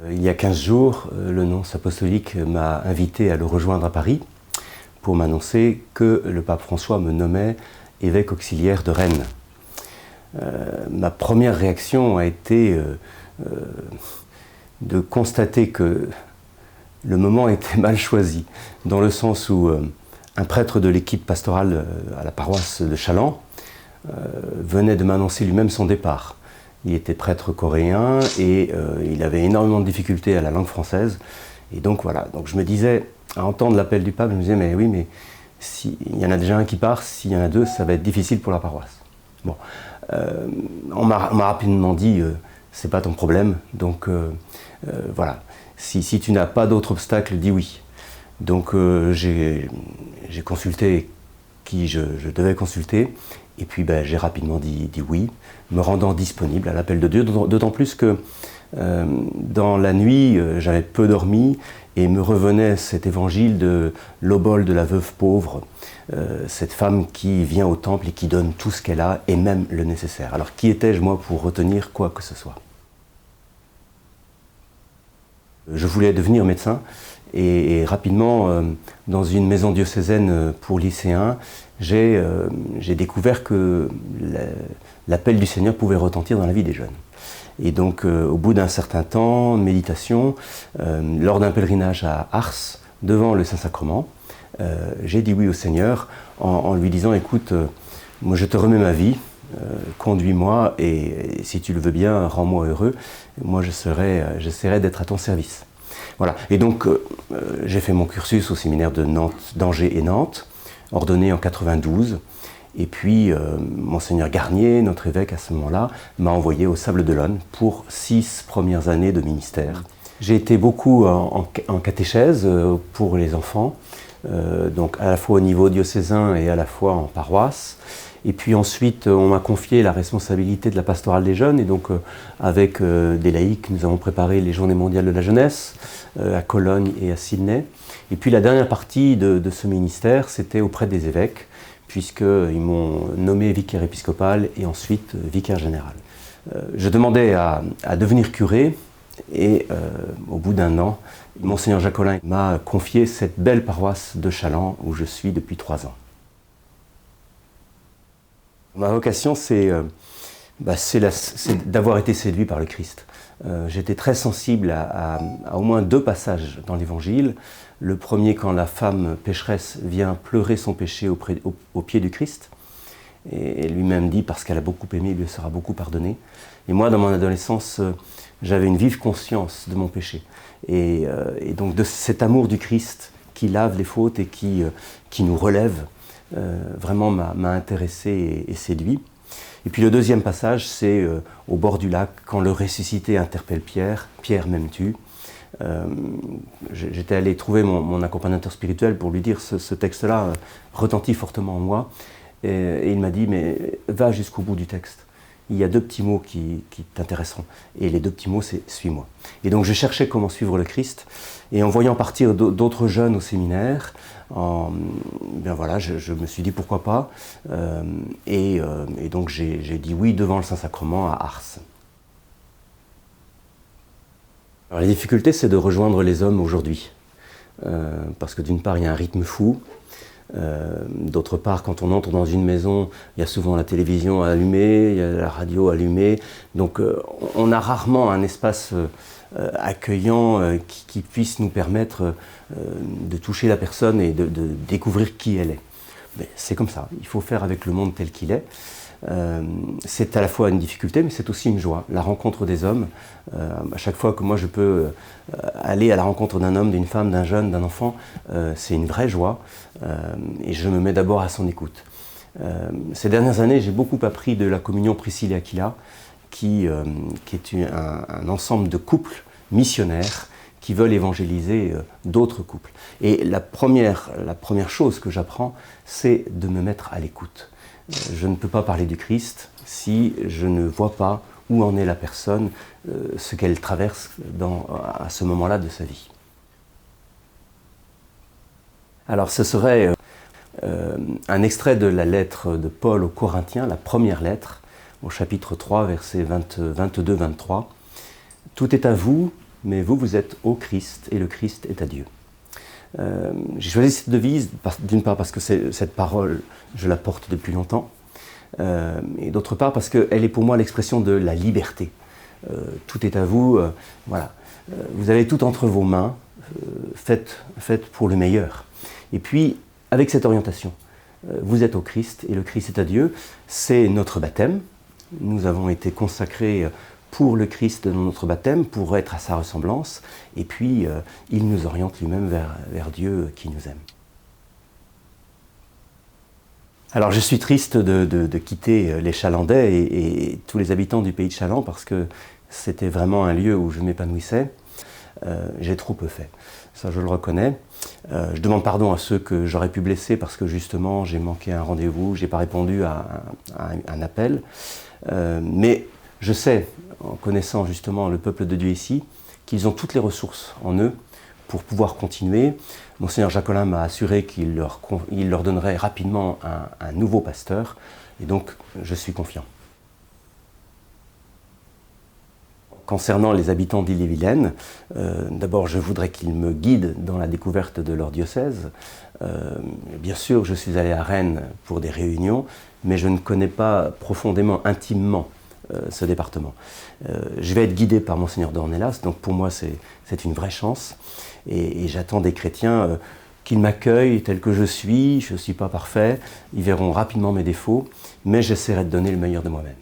Il y a 15 jours, le nonce apostolique m'a invité à le rejoindre à Paris pour m'annoncer que le pape François me nommait évêque auxiliaire de Rennes. Ma première réaction a été de constater que le moment était mal choisi, dans le sens où un prêtre de l'équipe pastorale à la paroisse de Chaland venait de m'annoncer lui-même son départ. Il était prêtre coréen et il avait énormément de difficultés à la langue française. Et donc voilà, donc je me disais, à entendre l'appel du pape, je me disais, mais oui, mais s'il y en a déjà un qui part, s'il y en a deux, ça va être difficile pour la paroisse. Bon, on m'a rapidement dit, c'est pas ton problème, donc voilà, si tu n'as pas d'autre obstacle, dis oui. Donc j'ai consulté qui je devais consulter, et puis j'ai rapidement dit oui, me rendant disponible à l'appel de Dieu, d'autant plus que dans la nuit, j'avais peu dormi, et me revenait cet évangile de l'obole de la veuve pauvre, cette femme qui vient au temple et qui donne tout ce qu'elle a, et même le nécessaire. Alors qui étais-je moi pour retenir quoi que ce soit? Je voulais devenir médecin, et rapidement, dans une maison diocésaine pour lycéens, j'ai découvert que l'appel du Seigneur pouvait retentir dans la vie des jeunes. Et donc, au bout d'un certain temps, méditation, lors d'un pèlerinage à Ars, devant le Saint-Sacrement, j'ai dit oui au Seigneur en lui disant, écoute, moi je te remets ma vie, conduis-moi et si tu le veux bien, rends-moi heureux, moi j'essaierai d'être à ton service. Voilà. Et donc, j'ai fait mon cursus au séminaire de d'Angers et Nantes, ordonné en 92. Et puis, Monseigneur Garnier, notre évêque à ce moment-là, m'a envoyé au Sable d'Olonne pour 6 premières années de ministère. J'ai été beaucoup en catéchèse pour les enfants, donc à la fois au niveau diocésain et à la fois en paroisse. Et puis ensuite, on m'a confié la responsabilité de la pastorale des jeunes. Et donc, avec des laïcs, nous avons préparé les Journées mondiales de la jeunesse à Cologne et à Sydney. Et puis la dernière partie de ce ministère, c'était auprès des évêques, puisqu'ils m'ont nommé vicaire épiscopal et ensuite vicaire général. Je demandais à devenir curé et au bout d'un an, Monseigneur Jacolin m'a confié cette belle paroisse de Chaland où je suis depuis 3 ans. Ma vocation, c'est d'avoir été séduit par le Christ. J'étais très sensible à au moins 2 passages dans l'Évangile. Le premier, quand la femme pécheresse vient pleurer son péché au pied du Christ, et lui-même dit, parce qu'elle a beaucoup aimé, il lui sera beaucoup pardonné. Et moi, dans mon adolescence, j'avais une vive conscience de mon péché. Et donc de cet amour du Christ qui lave les fautes et qui nous relève, vraiment m'a intéressé et séduit. Et puis le deuxième passage, c'est au bord du lac, quand le ressuscité interpelle Pierre, « Pierre, m'aimes-tu » J'étais allé trouver mon accompagnateur spirituel pour lui dire ce texte-là retentit fortement en moi. Et il m'a dit, mais va jusqu'au bout du texte. Il y a 2 petits mots qui t'intéresseront. Et les 2 petits mots, c'est « suis-moi ». Et donc je cherchais comment suivre le Christ. Et en voyant partir d'autres jeunes au séminaire, ben voilà, je me suis dit pourquoi pas. Et donc j'ai dit oui devant le Saint-Sacrement à Ars. Alors, la difficulté, c'est de rejoindre les hommes aujourd'hui. Parce que d'une part, il y a un rythme fou. D'autre part, quand on entre dans une maison, il y a souvent la télévision allumée, il y a la radio allumée. Donc on a rarement un espace accueillant qui puisse nous permettre de toucher la personne et de découvrir qui elle est. Mais c'est comme ça, il faut faire avec le monde tel qu'il est. C'est à la fois une difficulté, mais c'est aussi une joie. La rencontre des hommes, à chaque fois que moi je peux aller à la rencontre d'un homme, d'une femme, d'un jeune, d'un enfant, c'est une vraie joie et je me mets d'abord à son écoute. Ces dernières années, j'ai beaucoup appris de la communion Priscille et Aquila, qui est un ensemble de couples missionnaires qui veulent évangéliser d'autres couples. Et la première chose que j'apprends, c'est de me mettre à l'écoute. Je ne peux pas parler du Christ si je ne vois pas où en est la personne, ce qu'elle traverse à ce moment-là de sa vie. Alors ce serait un extrait de la lettre de Paul aux Corinthiens, la première lettre, au chapitre 3, versets 22-23. « Tout est à vous, mais vous, vous êtes au Christ et le Christ est à Dieu. J'ai choisi cette devise, d'une part parce que cette parole, je la porte depuis longtemps, et d'autre part parce qu'elle est pour moi l'expression de la liberté. Tout est à vous, voilà. Vous avez tout entre vos mains, faites pour le meilleur. Et puis, avec cette orientation, vous êtes au Christ et le Christ est à Dieu, c'est notre baptême. Nous avons été consacrés pour le Christ dans notre baptême, pour être à sa ressemblance, et puis il nous oriente lui-même vers Dieu qui nous aime. Alors je suis triste de quitter les Chalandais et tous les habitants du pays de Chaland parce que c'était vraiment un lieu où je m'épanouissais. J'ai trop peu fait, ça je le reconnais. Je demande pardon à ceux que j'aurais pu blesser parce que justement j'ai manqué un rendez-vous, j'ai pas répondu à un appel. Mais je sais, en connaissant justement le peuple de Dieu ici, qu'ils ont toutes les ressources en eux pour pouvoir continuer. Monseigneur Jacolin m'a assuré qu'il leur donnerait rapidement un nouveau pasteur, et donc je suis confiant. Concernant les habitants d'Ille-et-Vilaine, d'abord je voudrais qu'ils me guident dans la découverte de leur diocèse. Bien sûr, je suis allé à Rennes pour des réunions, mais je ne connais pas profondément, intimement ce département. Je vais être guidé par Monseigneur d'Ornelas, donc pour moi c'est une vraie chance. Et j'attends des chrétiens qu'ils m'accueillent tel que je ne suis pas parfait, ils verront rapidement mes défauts, mais j'essaierai de donner le meilleur de moi-même.